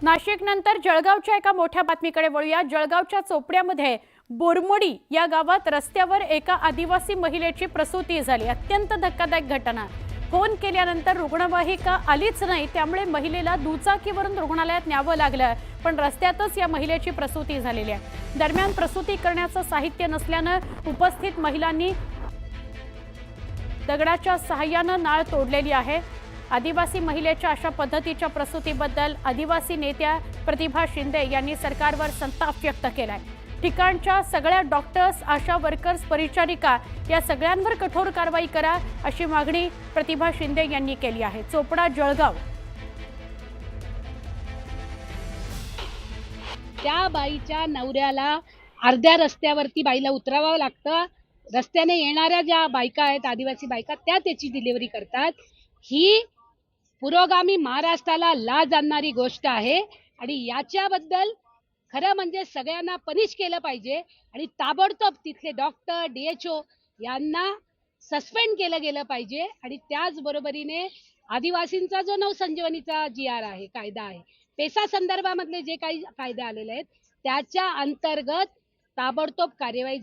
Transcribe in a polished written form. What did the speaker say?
नाशिक नंतर जळगावच्या एका मोठ्या बातमीकडे वळूया। जळगावच्या चोपड्यामध्ये बोरमोडी या गावात रस्त्यावर एका आदिवासी महिलेची प्रसूती झाली। अत्यंत धक्कादायक घटना। फोन केल्यानंतर रुग्णवाहिका आलीच नाही, त्यामुळे महिलेला दुचाकीवरून रुग्णालयात न्यावं लागलं, पण रस्त्यातच या महिलेची प्रसूती झालेली आहे। दरम्यान प्रसूती करण्याचं साहित्य नसल्याने उपस्थित महिलांनी दगडाच्या सहाय्याने नाळ तोडलेली आहे। आदिवासी महिलेच्या अशा पद्धतीच्या प्रसूतीबद्दल आदिवासी नेत्या प्रतिभा शिंदे यांनी सरकारवर संताप व्यक्त केलाय। ठिकाणच्या सगळ्या डॉक्टर्स, आशा वर्कर्स, परिचारिका या सगळ्यांवर कठोर कारवाई करा, अशी मागणी प्रतिभा शिंदे यांनी केली आहे। चोपडा जळगाव। त्या बाईच्या नवऱ्याला अर्ध्या रस्त्यावरती बाईला उतरावं लागतं। रस्त्याने येणाऱ्या ज्या बायका आहेत, आदिवासी बायका, त्या त्याची डिलिव्हरी करतात। ही पुरोगामी महाराष्ट्राला लाज आणणारी गोष्ट आहे आणि याच्याबद्दल खरं म्हणजे सगळ्यांना पनिश केलं पाहिजे आणि ताबडतोब तिथले डॉक्टर, DHO यांना सस्पेंड केलं गेलं पाहिजे। आणि त्याचबरोबरीने आदिवासींचा जो नवसंजीवनीचा GR आहे, कायदा आहे, पेसा संदर्भामधले जे काही कायदे आलेले आहेत त्याच्या अंतर्गत ताबडतोब कार्यवाही